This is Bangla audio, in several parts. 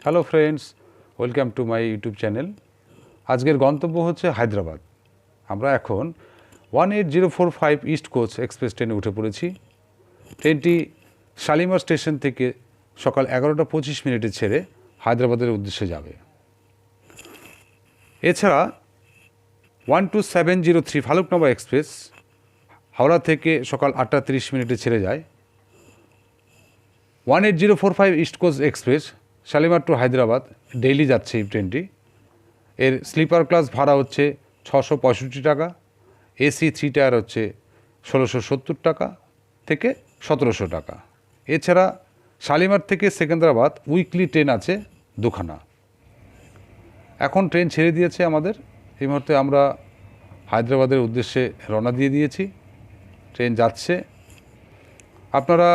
Hello friends, welcome to my YouTube channel. আজকের গন্তব্য হচ্ছে হায়দ্রাবাদ। আমরা এখন 18045 ইস্ট কোস্ট এক্সপ্রেস ট্রেনে উঠে পড়েছি। ট্রেনটি শালিমার স্টেশন থেকে সকাল 11টা 25 ছেড়ে হায়দ্রাবাদের উদ্দেশ্যে যাবে। এছাড়া 12703 ফালুকনগর এক্সপ্রেস হাওড়া থেকে সকাল 8টা 30 ছেড়ে যায়। 18045 East Coast Express Shalimar to Hyderabad daily যাচ্ছে এই ট্রেনটি। এর স্লিপার ক্লাস ভাড়া হচ্ছে 665 টাকা, এসি 3 টায়ার হচ্ছে 1670 টাকা থেকে 1700 টাকা। এছাড়া শালিমার থেকে সেকেন্দ্রাবাদ উইকলি ট্রেন আছে দুখানা। এখন ট্রেন ছেড়ে দিয়েছে আমাদের। এই মুহূর্তে আমরা হায়দ্রাবাদের উদ্দেশ্যে রওনা দিয়ে দিয়েছি। ট্রেন যাচ্ছে। আপনারা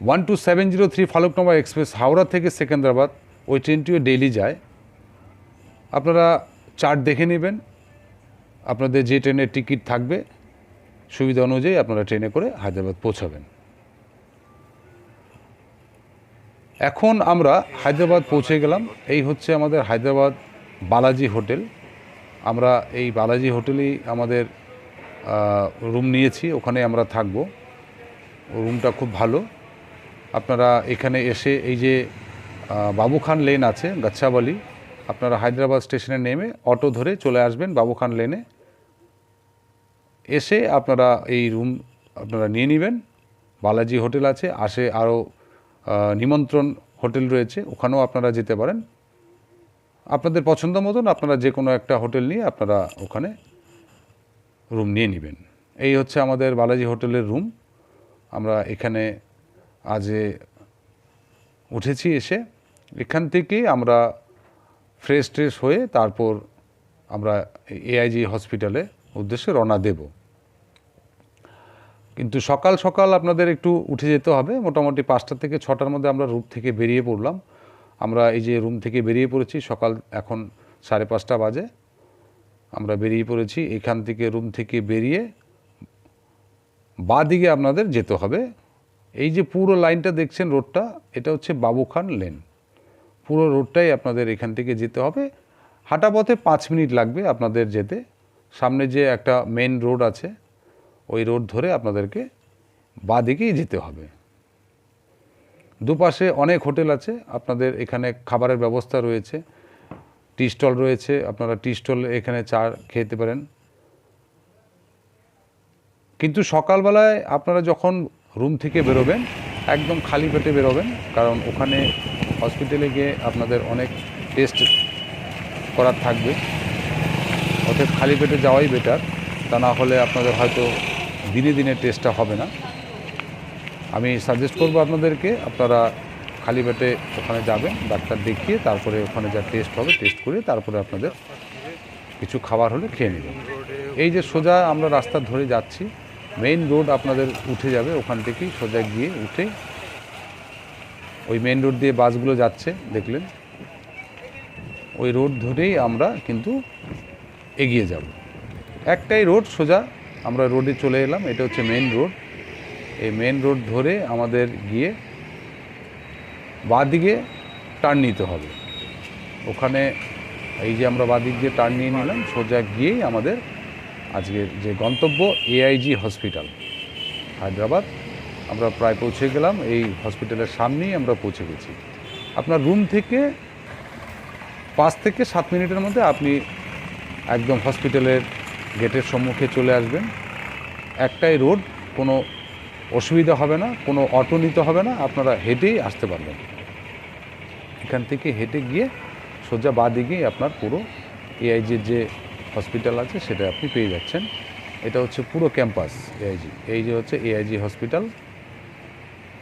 12703 ফালুকনগর এক্সপ্রেস হাওড়া থেকে সেকেন্দ্রাবাদ ওই ট্রেনটিও ডেইলি যায়। আপনারা চার্ট দেখে নেবেন, আপনাদের যে ট্রেনের টিকিট থাকবে সুবিধা অনুযায়ী আপনারা ট্রেনে করে হায়দ্রাবাদ পৌঁছাবেন। এখন আমরা হায়দ্রাবাদ পৌঁছে গেলাম। এই হচ্ছে আমাদের হায়দ্রাবাদ বালাজি হোটেল। আমরা এই বালাজি হোটেলেই আমাদের রুম নিয়েছি, ওখানে আমরা থাকব। রুমটা খুব ভালো। আপনারা এখানে এসে এই যে বাবু খান লেন আছে গাচ্ছাবালি, আপনারা হায়দ্রাবাদ স্টেশনে নেমে অটো ধরে চলে আসবেন বাবু খান লেনে। এসে আপনারা এই রুম আপনারা নিয়ে নেবেন। বালাজি হোটেল আছে, আরও নিমন্ত্রণ হোটেল রয়েছে, ওখানেও আপনারা যেতে পারেন। আপনাদের পছন্দ মতন আপনারা যে কোনো একটা হোটেল নিয়ে আপনারা ওখানে রুম নিয়ে নেবেন। এই হচ্ছে আমাদের বালাজি হোটেলের রুম। আমরা এখানে আজ উঠেছি। এসে এখান থেকে আমরা ফ্রেশ ট্রেশ হয়ে তারপর আমরা এআইজি হসপিটালে উদ্দেশ্যে রওনা দেব। কিন্তু সকাল সকাল আপনাদের একটু উঠে যেতে হবে। মোটামুটি 5টা থেকে 6টার মধ্যে আমরা রুম থেকে বেরিয়ে পড়লাম। আমরা এই যে রুম থেকে বেরিয়ে পড়েছি সকাল এখন 5:30 বাজে আমরা বেরিয়ে পড়েছি। এখান থেকে রুম থেকে বেরিয়ে বাঁ দিকে আপনাদের যেতে হবে। এই যে পুরো লাইনটা দেখছেন রোডটা, এটা হচ্ছে বাবু খান লেন। পুরো রোডটাই আপনাদের এখান থেকে যেতে হবে। হাঁটা পথে 5 মিনিট লাগবে আপনাদের যেতে। সামনে যে একটা মেন রোড আছে ওই রোড ধরে আপনাদেরকে বাঁ দিকেই যেতে হবে। দুপাশে অনেক হোটেল আছে, আপনাদের এখানে খাবারের ব্যবস্থা রয়েছে, টি স্টল রয়েছে, আপনারা টি স্টল এখানে চা খেতে পারেন। কিন্তু সকালবেলায় আপনারা যখন রুম থেকে বেরোবেন একদম খালি পেটে বেরোবেন, কারণ ওখানে হসপিটালে গিয়ে আপনাদের অনেক টেস্ট করার থাকবে। অতএব খালি পেটে যাওয়াই বেটার, তা না হলে আপনাদের হয়তো দিনে দিনে টেস্টটা হবে না। আমি সাজেস্ট করব আপনাদেরকে আপনারা খালি পেটে ওখানে যাবেন, ডাক্তার দেখিয়ে তারপরে ওখানে যা টেস্ট হবে টেস্ট করে তারপরে আপনাদের কিছু খাবার হলে খেয়ে নেবেন। এই যে সোজা আমরা রাস্তা ধরে যাচ্ছি, মেইন রোড আপনাদের উঠে যাবে, ওখান থেকেই সোজা গিয়ে উঠে ওই মেইন রোড দিয়ে বাসগুলো যাচ্ছে দেখলেন, ওই রোড ধরেই আমরা কিন্তু এগিয়ে যাব। একটাই রোড সোজা আমরা রোডে চলে এলাম, এটা হচ্ছে মেইন রোড। এই মেইন রোড ধরে আমাদের গিয়ে বাঁদিকে টার্ন নিতে হবে। ওখানে এই যে আমরা বাঁদিক দিয়ে টার্ন নিয়ে নিলাম, সোজা গিয়েই আমাদের আজকের যে গন্তব্য এআইজি হসপিটাল হায়দ্রাবাদ। আমরা প্রায় পৌঁছে গেলাম, এই হসপিটালের সামনেই আমরা পৌঁছে গেছি। আপনার রুম থেকে 5 থেকে 7 মিনিটের মধ্যে আপনি একদম হসপিটালের গেটের সম্মুখে চলে আসবেন। একটাই রোড, কোনো অসুবিধা হবে না, কোনো অটো নিতে হবে না, আপনারা হেঁটেই আসতে পারবেন। এখান থেকে হেঁটে গিয়ে সোজা বাঁ দিকেই আপনার পুরো এআইজির যে হসপিটাল আছে সেটা আপনি পেয়ে যাচ্ছেন। এটা হচ্ছে পুরো ক্যাম্পাস এআইজি। এই যে হচ্ছে এআইজি হসপিটাল,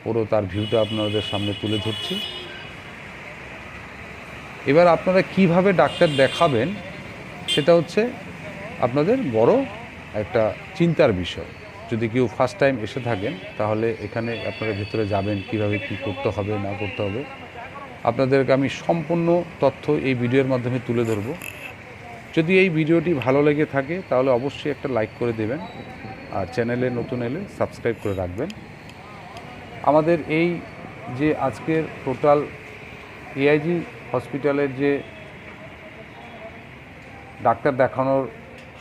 পুরো তার ভিউটা আপনাদের সামনে তুলে ধরছি। এবার আপনারা কিভাবে ডাক্তার দেখাবেন সেটা হচ্ছে আপনাদের বড় একটা চিন্তার বিষয়। যদি কেউ ফার্স্ট টাইম এসে থাকেন তাহলে এখানে আপনারা ভেতরে যাবেন, কিভাবে কি করতে হবে না করতে হবে আপনাদেরকে আমি সম্পূর্ণ তথ্য এই ভিডিওর মাধ্যমে তুলে ধরব। যদি এই ভিডিওটি ভালো লেগে থাকে তাহলে অবশ্যই একটা লাইক করে দেবেন, আর চ্যানেলে নতুন এলে সাবস্ক্রাইব করে রাখবেন। আমাদের এই যে আজকের টোটাল এআইজি হসপিটালের যে ডাক্তার দেখানোর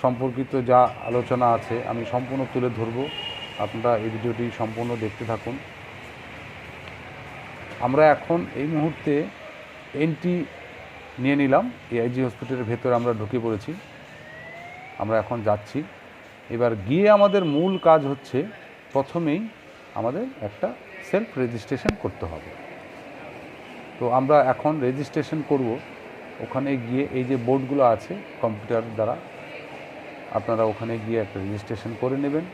সম্পর্কিত যা আলোচনা আছে আমি সম্পূর্ণ তুলে ধরব, আপনারা এই ভিডিওটি সম্পূর্ণ দেখতে থাকুন। আমরা এখন এই মুহূর্তে এন্ট্রি নিয়ে নিলাম, এআইজি হসপিটালের ভেতরে আমরা ঢুকে পড়েছি। আমরা এখন যাচ্ছি। এবার গিয়ে আমাদের মূল কাজ হচ্ছে প্রথমেই আমাদের একটা সেলফ রেজিস্ট্রেশন করতে হবে। তো আমরা এখন রেজিস্ট্রেশন করব। ওখানে গিয়ে এই যে বোর্ডগুলো আছে কম্পিউটার দ্বারা, আপনারা ওখানে গিয়ে একটা রেজিস্ট্রেশন করে নেবেন।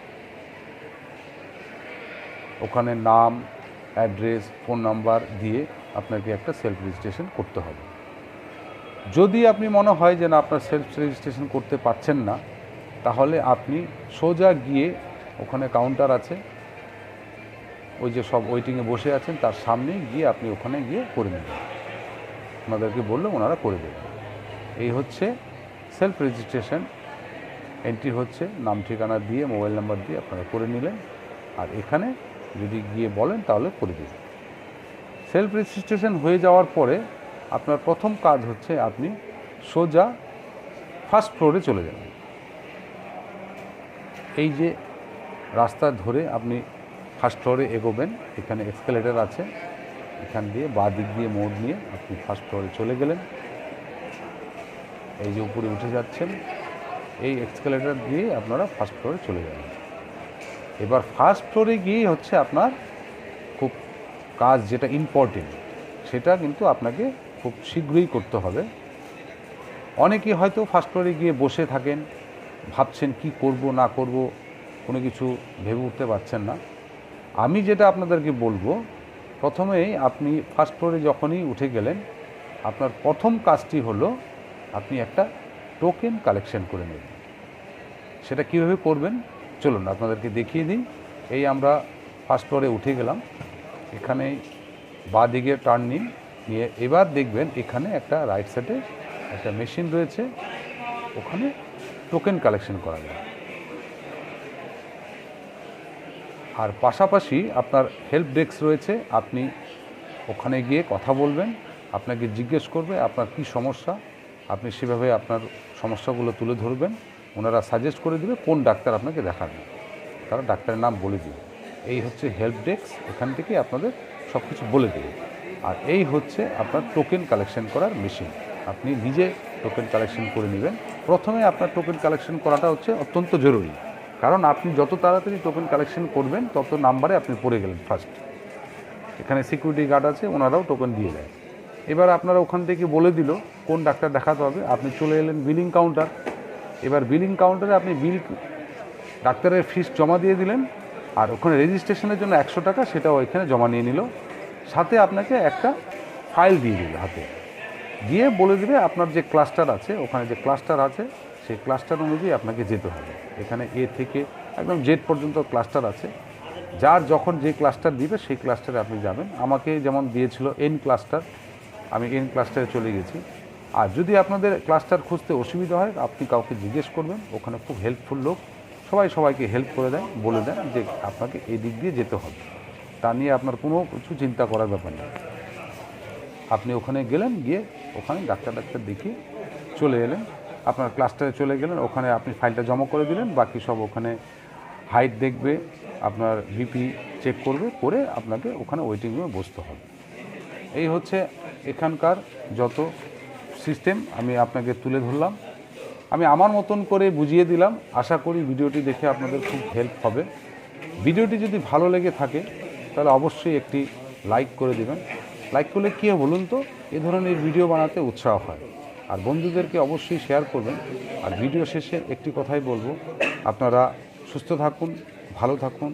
ওখানে নাম, অ্যাড্রেস, ফোন নাম্বার দিয়ে আপনাকে একটা সেলফ রেজিস্ট্রেশন করতে হবে। যদি আপনি মনে হয় যে না আপনার সেলফ রেজিস্ট্রেশন করতে পারছেন না, তাহলে আপনি সোজা গিয়ে ওখানে কাউন্টার আছে, ওই যে সব ওয়েটিংয়ে বসে আছেন তার সামনে গিয়ে আপনি ওখানে গিয়ে করে নেবেন। ওনাদেরকে বললে ওনারা করে দেবেন। এই হচ্ছে সেলফ রেজিস্ট্রেশন। এন্ট্রি হচ্ছে নাম ঠিকানা দিয়ে, মোবাইল নাম্বার দিয়ে আপনারা করে নিলেন। আর এখানে যদি গিয়ে বলেন তাহলে করে দেবেন। সেলফ রেজিস্ট্রেশন হয়ে যাওয়ার পরে আপনার প্রথম কাজ হচ্ছে আপনি সোজা ফার্স্ট ফ্লোরে চলে যাবেন। এই যে রাস্তা ধরে আপনি ফার্স্ট ফ্লোরে এগোবেন, এখানে এসকেলেটর আছে, এখান দিয়ে বাঁ দিক দিয়ে মোড় নিয়ে আপনি ফার্স্ট ফ্লোরে চলে গেলেন। এই যে উপরে উঠে যাচ্ছেন, এই এসকেলেটর দিয়ে আপনারা ফার্স্ট ফ্লোরে চলে যাবেন। এবার ফার্স্ট ফ্লোরে গিয়েই হচ্ছে আপনার খুব কাজ যেটা ইম্পর্টেন্ট, সেটা কিন্তু আপনাকে খুব শীঘ্রই করতে হবে। অনেকেই হয়তো ফার্স্ট ফ্লোরে গিয়ে বসে থাকেন, ভাবছেন কি করব না করব, কোনো কিছু ভেবে উঠতে পারছেন না। আমি যেটা আপনাদেরকে বলবো, প্রথমেই আপনি ফার্স্ট ফ্লোরে যখনই উঠে গেলেন, আপনার প্রথম কাজটি হলো আপনি একটা টোকেন কালেকশন করে নেবেন। সেটা কীভাবে করবেন চলুন আপনাদেরকে দেখিয়ে দিই। এই আমরা ফার্স্ট ফ্লোরে উঠে গেলাম, এখানে বাঁ দিকে টার্ন নিয়ে এবার দেখবেন এখানে একটা রাইট সাইডে একটা মেশিন রয়েছে, ওখানে টোকেন কালেকশন করা যায়। আর পাশাপাশি আপনার হেল্প ডেস্ক রয়েছে, আপনি ওখানে গিয়ে কথা বলবেন, আপনাকে জিজ্ঞেস করবে আপনার কি সমস্যা, আপনি সেভাবে আপনার সমস্যাগুলো তুলে ধরবেন। ওনারা সাজেস্ট করে দেবে কোন ডাক্তার আপনাকে দেখাবে, তারা ডাক্তারের নাম বলে দেবে। এই হচ্ছে হেল্প ডেস্ক, এখান থেকে আপনাদের সব কিছু বলে দেবে। আর এই হচ্ছে আপনার টোকেন কালেকশন করার মেশিন, আপনি নিজে টোকেন কালেকশন করে নেবেন। প্রথমে আপনার টোকেন কালেকশন করাটা হচ্ছে অত্যন্ত জরুরি, কারণ আপনি যত তাড়াতাড়ি টোকেন কালেকশন করবেন তত নাম্বারে আপনি পড়ে গেলেন ফার্স্ট। এখানে সিকিউরিটি গার্ড আছে, ওনারাও টোকেন দিয়ে দেয়। এবার আপনারা ওখান থেকে বলে দিল কোন ডাক্তার দেখাতে হবে, আপনি চলে এলেন বিলিং কাউন্টার। এবার বিলিং কাউন্টারে আপনি ডাক্তারের ফিস জমা দিয়ে দিলেন, আর ওখানে রেজিস্ট্রেশনের জন্য 100 টাকা সেটাও এখানে জমা নিয়ে নিল। সাথে আপনাকে একটা ফাইল দিয়ে দিল হাতে, দিয়ে বলে দেবে আপনার যে ক্লাস্টার আছে, ওখানে যে ক্লাস্টার আছে সেই ক্লাস্টার অনুযায়ী আপনাকে যেতে হবে। এখানে এ থেকে একদম জেড পর্যন্ত ক্লাস্টার আছে, যার যখন যে ক্লাস্টার দিবে সেই ক্লাস্টারে আপনি যাবেন। আমাকে যেমন দিয়েছিল এন ক্লাস্টার, আমি এন ক্লাস্টারে চলে গেছি। আর যদি আপনাদের ক্লাস্টার খুঁজতে অসুবিধা হয় আপনি কাউকে জিজ্ঞেস করবেন, ওখানে খুব হেল্পফুল লোক, সবাইকে হেল্প করে দেয়, বলে দেন যে আপনাকে এই দিক দিয়ে যেতে হবে। তা নিয়ে আপনার কোনো কিছু চিন্তা করার ব্যাপার নেই। আপনি ওখানে গেলেন, গিয়ে ওখানে ডাক্তার দেখিয়ে চলে এলেন, আপনার ক্লাস্টারে চলে গেলেন, ওখানে আপনি ফাইলটা জমা করে দিলেন। বাকি সব ওখানে হাইট দেখবে, আপনার বিপি চেক করবে, করে আপনাকে ওখানে ওয়েটিং রুমে বসতে হবে। এই হচ্ছে এখানকার যত সিস্টেম আমি আপনাকে তুলে ধরলাম, আমি আমার মতন করে বুঝিয়ে দিলাম। আশা করি ভিডিওটি দেখে আপনাদের খুব হেল্প হবে। ভিডিওটি যদি ভালো লেগে থাকে তাহলে অবশ্যই একটি লাইক করে দেবেন। লাইক করলে কী হয় বলুন তো, এ ধরনের ভিডিও বানাতে উৎসাহ হয়। আর বন্ধুদেরকে অবশ্যই শেয়ার করবেন। আর ভিডিও শেষে একটি কথাই বলবো, আপনারা সুস্থ থাকুন, ভালো থাকুন,